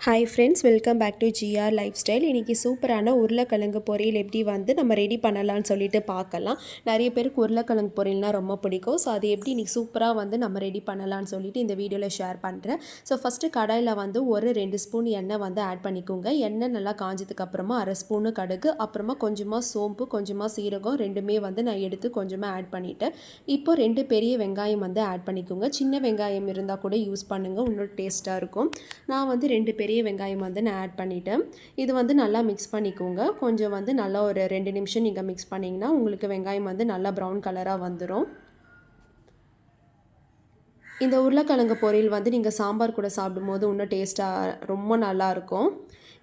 Hi friends, welcome back to GR life style. இன்றைக்கி சூப்பரான உருளைக்கிழங்கு பொரியல் எப்படி வந்து நம்ம ரெடி பண்ணலான்னு சொல்லிட்டு பார்க்கலாம். நிறைய பேருக்கு உருளைக்கிழங்கு பொரியல்னால் ரொம்ப பிடிக்கும். ஸோ அது எப்படி இன்றைக்கி சூப்பராக வந்து நம்ம ரெடி பண்ணலான்னு சொல்லிட்டு இந்த வீடியோவில் ஷேர் பண்ணுறேன். ஸோ ஃபஸ்ட்டு கடாயில் வந்து ஒரு 2 ஸ்பூன் எண்ணெய் வந்து ஆட் பண்ணிக்கோங்க. எண்ணெய் நல்லா காஞ்சதுக்கப்புறமா 1/2 ஸ்பூனு கடுகு, அப்புறமா கொஞ்சமாக சோம்பு, கொஞ்சமாக சீரகம் ரெண்டுமே வந்து நான் எடுத்து கொஞ்சமாக ஆட் பண்ணிவிட்டேன். இப்போ 2 பெரிய வெங்காயம் வந்து ஆட் பண்ணிக்கோங்க. சின்ன வெங்காயம் இருந்தால் கூட யூஸ் பண்ணுங்கள், இன்னும் டேஸ்ட்டாக இருக்கும். நான் வந்து 2 பெரிய வெங்காயம் வந்து நான் ஆட் பண்ணிவிட்டேன். இது வந்து நல்லா மிக்ஸ் பண்ணிக்கோங்க. கொஞ்சம் வந்து நல்லா ஒரு 2 நிமிஷம் நீங்கள் மிக்ஸ் பண்ணிங்கன்னா உங்களுக்கு வெங்காயம் வந்து நல்லா ப்ரௌன் கலராக வந்துடும். இந்த உருளைக்கிழங்கு பொரியல் வந்து நீங்கள் சாம்பார் கூட சாப்பிடும்போது இன்னும் டேஸ்ட்டாக ரொம்ப நல்லாயிருக்கும்.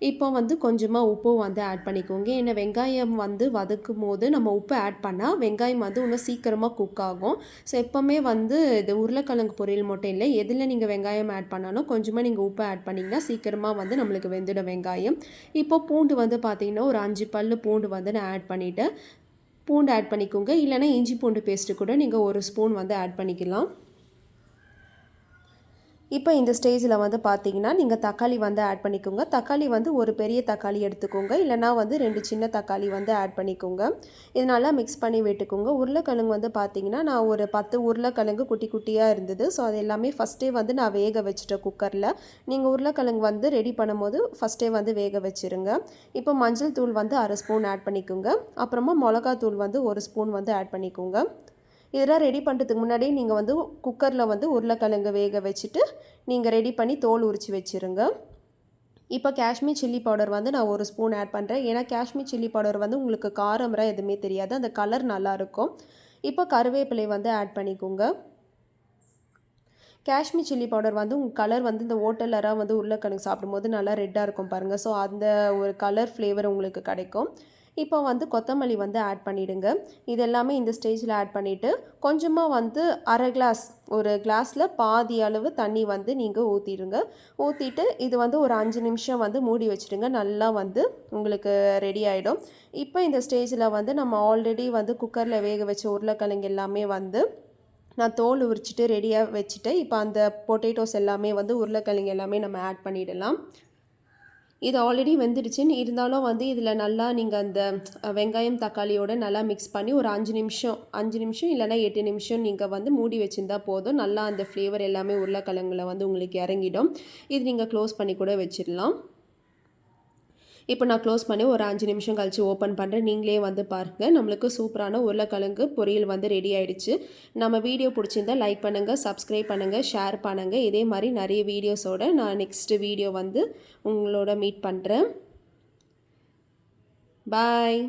இப்போ வந்து கொஞ்சமாக உப்பு வந்து ஆட் பண்ணிக்கோங்க. ஏன்னா வெங்காயம் வந்து வதக்கும் போது நம்ம உப்பு ஆட் பண்ணால் வெங்காயம் வந்து இன்னும் சீக்கிரமாக குக் ஆகும். ஸோ எப்போவுமே வந்து இது உருளைக்கிழங்கு பொரியல் மட்டும் இல்லை, எதில் நீங்கள் வெங்காயம் ஆட் பண்ணாலும் கொஞ்சமாக நீங்கள் உப்பு ஆட் பண்ணிங்கன்னா சீக்கிரமாக வந்து நம்மளுக்கு வெந்துடும் வெங்காயம். இப்போ பூண்டு வந்து பார்த்திங்கன்னா ஒரு 5 பல் பூண்டு வந்து நான் ஆட் பண்ணிவிட்டேன். பூண்டு ஆட் பண்ணிக்கோங்க. இல்லைனா இஞ்சி பூண்டு பேஸ்ட்டு கூட நீங்கள் 1 ஸ்பூன் வந்து ஆட் பண்ணிக்கலாம். இப்போ இந்த ஸ்டேஜில் வந்து பார்த்தீங்கன்னா நீங்கள் தக்காளி வந்து ஆட் பண்ணிக்கோங்க. தக்காளி வந்து ஒரு பெரிய தக்காளி எடுத்துக்கோங்க, இல்லைனா வந்து 2 சின்ன தக்காளி வந்து ஆட் பண்ணிக்கோங்க. இது நல்லா மிக்ஸ் பண்ணி விட்டுக்கோங்க. உருளைக்கிழங்கு வந்து பார்த்தீங்கன்னா நான் ஒரு 10 உருளைக்கிழங்கு குட்டி குட்டியாக இருந்தது. ஸோ அது எல்லாமே ஃபஸ்ட்டே வந்து நான் வேக வச்சுட்டேன் குக்கரில். நீங்கள் உருளைக்கிழங்கு வந்து ரெடி பண்ணும்போது ஃபஸ்ட்டே வந்து வேக வச்சுருங்க. இப்போ மஞ்சள் தூள் வந்து 1/2 ஸ்பூன் ஆட் பண்ணிக்கோங்க. அப்புறமா மிளகாத்தூள் வந்து 1 ஸ்பூன் வந்து ஆட் பண்ணிக்கோங்க. இதெல்லாம் ரெடி பண்ணுறதுக்கு முன்னாடி நீங்கள் வந்து குக்கரில் வந்து உருளைக்கிழங்கு வேக வச்சுட்டு நீங்கள் ரெடி பண்ணி தோல் உரித்து வச்சுருங்க. இப்போ காஷ்மீர் சில்லி பவுடர் வந்து நான் 1 ஸ்பூன் ஆட் பண்ணுறேன். ஏன்னா காஷ்மீர் சில்லி பவுடர் வந்து உங்களுக்கு காரம்லாம் எதுவுமே தெரியாது, அந்த கலர் நல்லாயிருக்கும். இப்போ கருவேப்பிலை வந்து ஆட் பண்ணிக்கோங்க. காஷ்மீர் சில்லி பவுடர் வந்து உங்கள் கலர் வந்து இந்த ஹோட்டலராக வந்து உருளைக்கிழங்கு சாப்பிடும்போது நல்லா ரெட்டாக இருக்கும் பாருங்கள். ஸோ அந்த ஒரு கலர் ஃப்ளேவர் உங்களுக்கு கிடைக்கும். இப்போ வந்து கொத்தமல்லி வந்து ஆட் பண்ணிவிடுங்க. இது எல்லாமே இந்த ஸ்டேஜில் ஆட் பண்ணிவிட்டு கொஞ்சமாக வந்து அரை கிளாஸ், ஒரு கிளாஸில் பாதி அளவு தண்ணி வந்து நீங்கள் ஊற்றிடுங்க. ஊற்றிட்டு இது வந்து ஒரு 5 நிமிஷம் வந்து மூடி வச்சுடுங்க. நல்லா வந்து உங்களுக்கு ரெடி ஆகிடும். இப்போ இந்த ஸ்டேஜில் வந்து நம்ம ஆல்ரெடி வந்து குக்கரில் வேக வச்ச உருளைக்கிழங்கு எல்லாமே வந்து நான் தோல் உரிச்சிட்டு ரெடியாக வச்சுட்டேன். இப்போ அந்த பொட்டேட்டோஸ் எல்லாமே வந்து உருளைக்கிழங்கு எல்லாமே நம்ம ஆட் பண்ணிடலாம். இது ஆல்ரெடி வெந்துடுச்சுன்னு இருந்தாலும் வந்து இதில் நல்லா நீங்கள் அந்த வெங்காயம் தக்காளியோடு நல்லா மிக்ஸ் பண்ணி ஒரு 5 நிமிஷம் இல்லைனா 8 நிமிஷம் நீங்கள் வந்து மூடி வச்சுருந்தா போதும். நல்லா அந்த ஃப்ளேவர் எல்லாமே உருளைக்கிழங்குல வந்து உங்களுக்கு இறங்கிடும். இது நீங்கள் க்ளோஸ் பண்ணி கூட வச்சிடலாம். இப்போ நான் க்ளோஸ் பண்ணி ஒரு 5 நிமிஷம் கழித்து ஓப்பன் பண்ணுறேன். நீங்களே வந்து பாருங்கள், நம்மளுக்கு சூப்பரான உருளைக்கிழங்கு பொரியல் வந்து ரெடி ஆகிடுச்சு. நம்ம வீடியோ பிடிச்சிருந்தா லைக் பண்ணுங்கள், சப்ஸ்கிரைப் பண்ணுங்கள், ஷேர் பண்ணுங்கள். இதே மாதிரி நிறைய வீடியோஸோடு நான் நெக்ஸ்ட்டு வீடியோ வந்து உங்களோட மீட் பண்ணுறேன். பாய்.